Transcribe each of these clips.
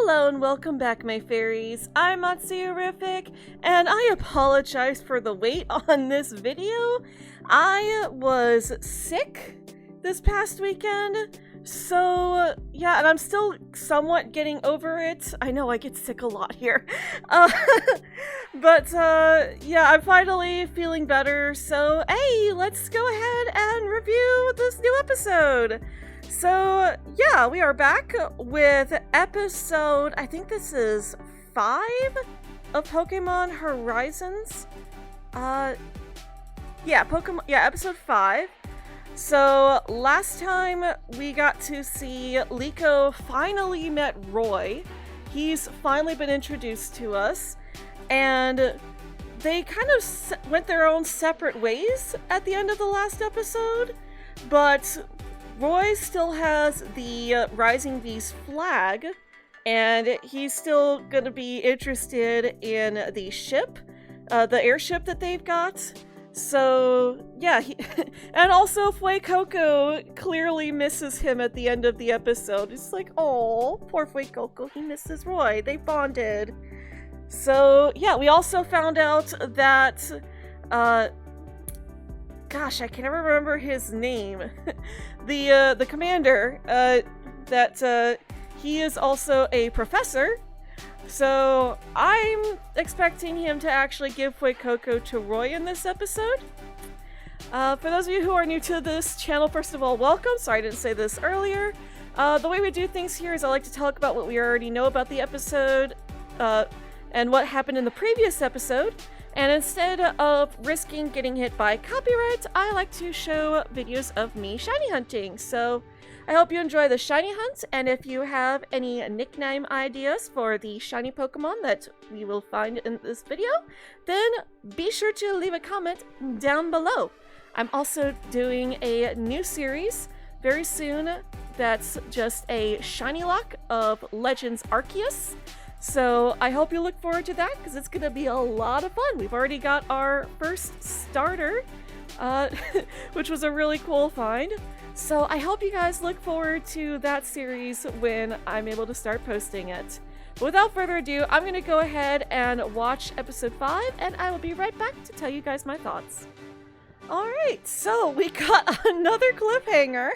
Hello and welcome back, my fairies. I'm Matsuyorific, and I apologize for the wait on this video. I was sick this past weekend, so yeah, and I'm still somewhat getting over it. I know I get sick a lot here. Yeah, I'm finally feeling better, so hey, let's go ahead and review this new episode. So, yeah, we are back with episode, I think this is 5 of Pokemon Horizons. Episode 5. So, last time we got to see Liko finally met Roy. He's finally been introduced to us, and they kind of went their own separate ways at the end of the last episode, but Roy still has the Rising V's flag, and he's still going to be interested in the ship, the airship that they've got. So, yeah, and also Fuecoco clearly misses him at the end of the episode. It's like, oh, poor Fuecoco, he misses Roy. They bonded. So, yeah, we also found out that, gosh, I can never remember his name. The commander, that he is also a professor, so I'm expecting him to actually give Fuecoco to Roy in this episode. For those of you who are new to this channel, first of all, welcome. Sorry I didn't say this earlier. The way we do things here is I like to talk about what we already know about the episode, and what happened in the previous episode. And instead of risking getting hit by copyright, I like to show videos of me shiny hunting. So I hope you enjoy the shiny hunt, and if you have any nickname ideas for the shiny Pokemon that we will find in this video, then be sure to leave a comment down below. I'm also doing a new series very soon that's just a shiny lock of Legends Arceus. So I hope you look forward to that, because it's going to be a lot of fun. We've already got our first starter, which was a really cool find. So I hope you guys look forward to that series when I'm able to start posting it. But without further ado, I'm going to go ahead and watch episode 5, and I will be right back to tell you guys my thoughts. Alright, so we got another cliffhanger.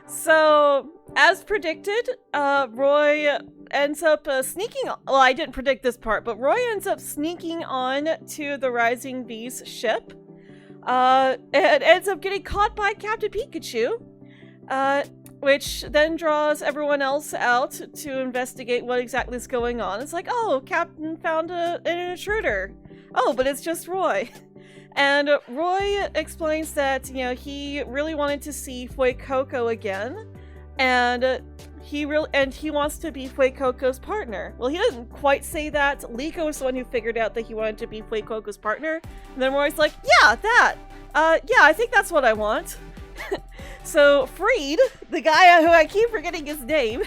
So, as predicted, Roy ends up sneaking. Well, I didn't predict this part, but Roy ends up sneaking on to the Rising V's ship, and ends up getting caught by Captain Pikachu, which then draws everyone else out to investigate what exactly is going on. It's like, oh, Captain found an intruder. Oh, but it's just Roy. And Roy explains that, you know, he really wanted to see Fuecoco again, and he wants to be Fuecoco's partner. Well, he doesn't quite say that. Liko is the one who figured out that he wanted to be Fuecoco's partner. And then Roy's like, yeah, that. Yeah, I think that's what I want. So Freed, the guy who I keep forgetting his name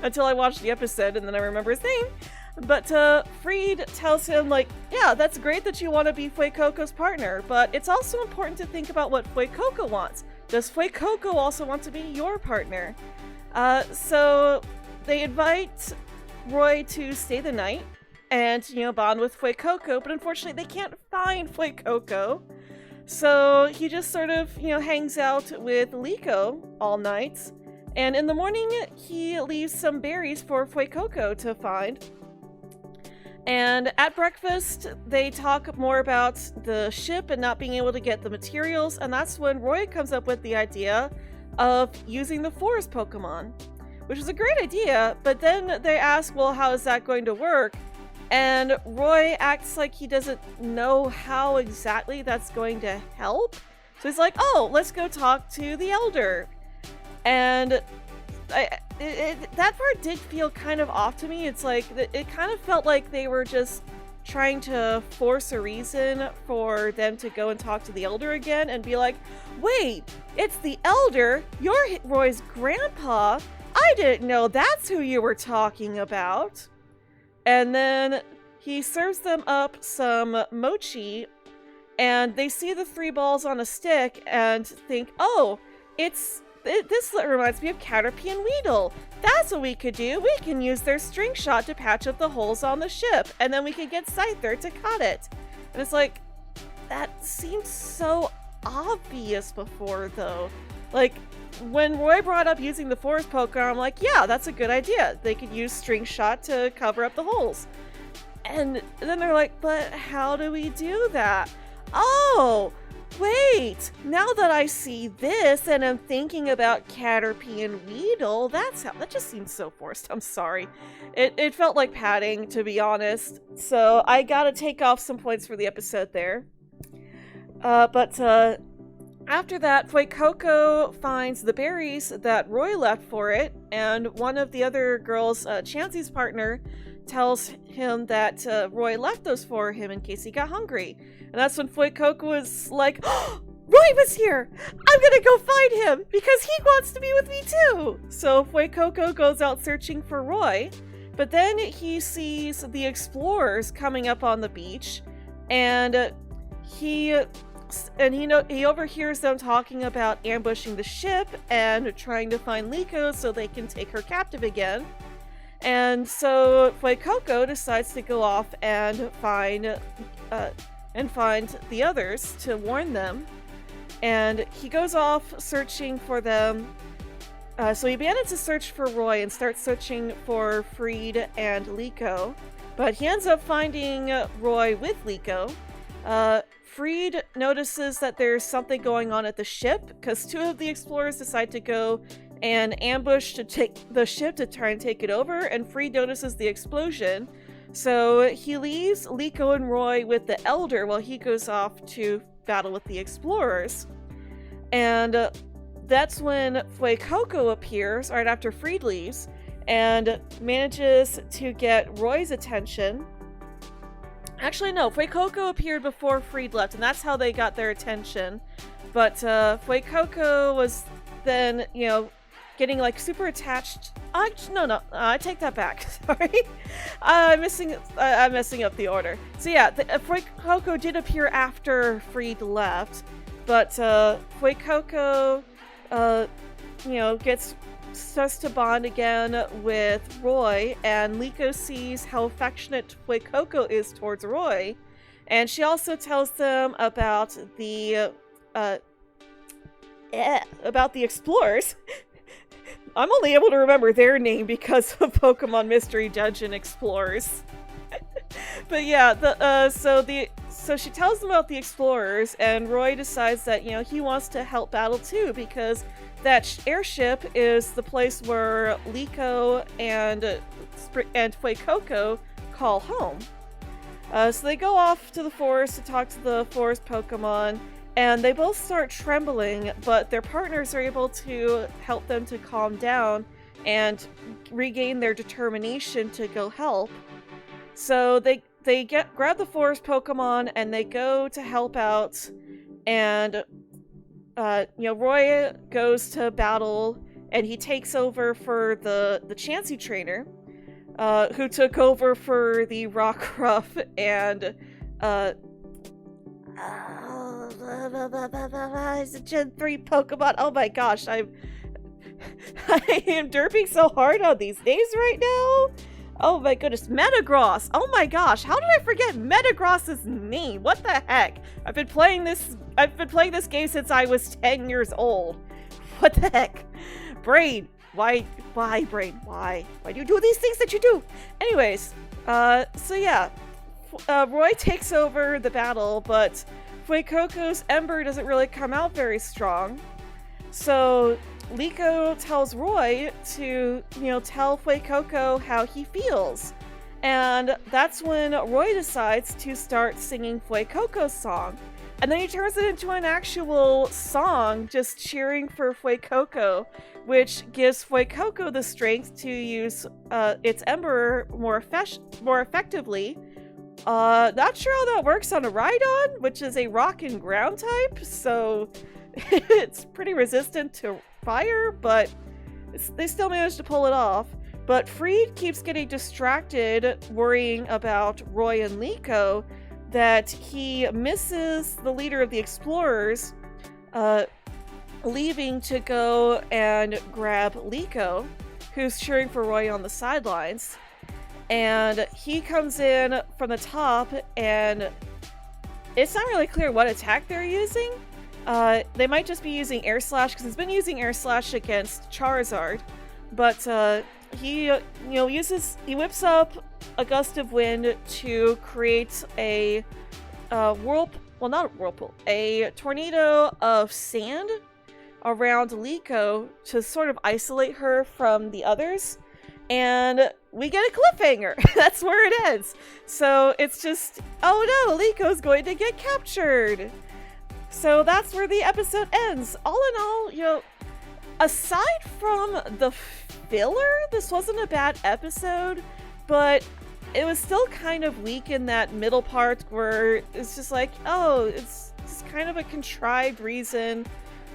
until I watch the episode and then I remember his name. But Freed tells him, like, yeah, that's great that you want to be Fuecoco's partner, but it's also important to think about what Fuecoco wants. Does Fuecoco also want to be your partner? So they invite Roy to stay the night and, you know, bond with Fuecoco, but unfortunately they can't find Fuecoco. So he just sort of, you know, hangs out with Liko all night, and in the morning he leaves some berries for Fuecoco to find. And at breakfast, they talk more about the ship and not being able to get the materials, and that's when Roy comes up with the idea of using the forest Pokemon, which is a great idea, but then they ask, well, how is that going to work? And Roy acts like he doesn't know how exactly that's going to help. So he's like, oh, let's go talk to the Elder. And that part did feel kind of off to me. It's like, it kind of felt like they were just trying to force a reason for them to go and talk to the Elder again and be like, wait, it's the Elder? You're Roy's grandpa? I didn't know that's who you were talking about. And then he serves them up some mochi, and they see the 3 balls on a stick and think, oh, this reminds me of Caterpie and Weedle. that's what we could do. We can use their string shot to patch up the holes on the ship, and then we could get Scyther to cut it. And it's like, that seems so obvious before, though. Like, when Roy brought up using the Force Poker, I'm like, yeah, that's a good idea. They could use string shot to cover up the holes. And then they're like, but how do we do that? Oh, wait, now that I see this and I'm thinking about Caterpie and Weedle, that just seems so forced. I'm sorry. It felt like padding, to be honest. So I gotta take off some points for the episode there. But after that, Fuecoco finds the berries that Roy left for it, and one of the other girls, Chansey's partner, tells him that Roy left those for him in case he got hungry. And that's when Fuecoco was like, oh, Roy was here! I'm gonna go find him because he wants to be with me too! So Fuecoco goes out searching for Roy, but then he sees the explorers coming up on the beach, and he overhears them talking about ambushing the ship and trying to find Liko so they can take her captive again. And so Fuecoco decides to go off and find the others to warn them. And he goes off searching for them. So he abandons his search for Roy and starts searching for Freed and Liko. But he ends up finding Roy with Liko. Freed notices that there's something going on at the ship because two of the explorers decide to go and ambush to take the ship to try and take it over, and Freed notices the explosion. So he leaves Liko and Roy with the Elder while he goes off to battle with the explorers. And that's when Fuecoco appears right after Freed leaves and manages to get Roy's attention. Actually, no, Fuecoco appeared before Freed left, and that's how they got their attention. But Fuecoco was then, getting like super attached. No, I take that back. Sorry, I'm messing up the order. So yeah, Fuecoco did appear after Freed left, but Fuecoco, starts to bond again with Roy, and Liko sees how affectionate Fuecoco is towards Roy, and she also tells them about the explorers. I'm only able to remember their name because of Pokemon Mystery Dungeon Explorers. But yeah, so she tells them about the explorers, and Roy decides that, he wants to help battle too, because that airship is the place where Liko and Fuecoco call home. So they go off to the forest to talk to the forest Pokemon, and they both start trembling, but their partners are able to help them to calm down and regain their determination to go help. So they grab the forest Pokemon and they go to help out, and Roy goes to battle and he takes over for the Chansey trainer, who took over for the Rockruff and it's a Gen 3 Pokemon. Oh my gosh, I am derping so hard on these names right now. Oh my goodness, Metagross. Oh my gosh, how did I forget Metagross's name? What the heck? I've been playing this game since I was 10 years old. What the heck? Brain, why Brain? Why do you do these things that you do? Anyways, so yeah, Roy takes over the battle, but Fuecoco's Ember doesn't really come out very strong. So Liko tells Roy to, tell Fuecoco how he feels. And that's when Roy decides to start singing Fuecoco's song. And then he turns it into an actual song, just cheering for Fuecoco, which gives Fuecoco the strength to use its Ember more effectively. Not sure how that works on a Rhydon, which is a rock and ground type, so it's pretty resistant to fire, but they still managed to pull it off. But Freed keeps getting distracted, worrying about Roy and Liko, that he misses the leader of the explorers, leaving to go and grab Liko, who's cheering for Roy on the sidelines. And he comes in from the top, and it's not really clear what attack they're using. They might just be using Air Slash, because he's been using Air Slash against Charizard. But he whips up a gust of wind to create a a tornado of sand around Liko to sort of isolate her from the others. And we get a cliffhanger. That's where it ends. So it's just, oh no, Liko's going to get captured. So that's where the episode ends. All in all, aside from the filler, this wasn't a bad episode, but it was still kind of weak in that middle part where it's just like, oh, it's kind of a contrived reason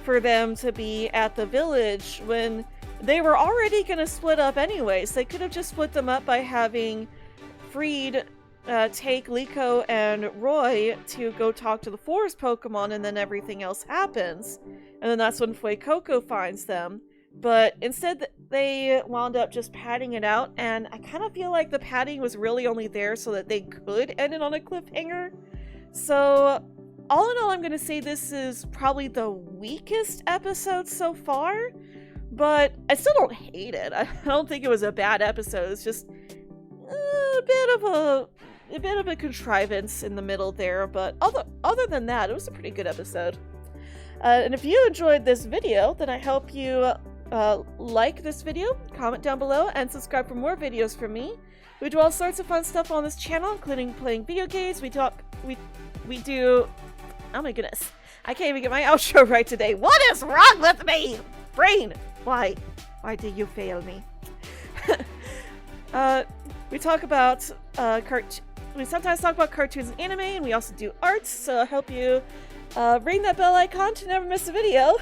for them to be at the village when they were already going to split up anyways. They could have just split them up by having Freed take Liko and Roy to go talk to the forest Pokemon, and then everything else happens. And then that's when Fuecoco finds them. But instead, they wound up just padding it out, and I kind of feel like the padding was really only there so that they could end it on a cliffhanger. So, all in all, I'm going to say this is probably the weakest episode so far. But I still don't hate it. I don't think it was a bad episode. It's just a bit of a contrivance in the middle there. But other than that, it was a pretty good episode. And if you enjoyed this video, then I hope you like this video, comment down below, and subscribe for more videos from me. We do all sorts of fun stuff on this channel, including playing video games. We do. Oh my goodness, I can't even get my outro right today. What is wrong with me, brain? Why do you fail me? We talk about we sometimes talk about cartoons and anime, and we also do arts. So I hope you ring that bell icon to never miss a video.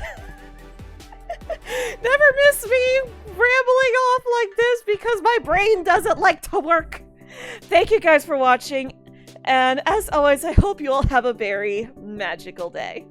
Never miss me rambling off like this because my brain doesn't like to work. Thank you guys for watching, and as always, I hope you all have a very magical day.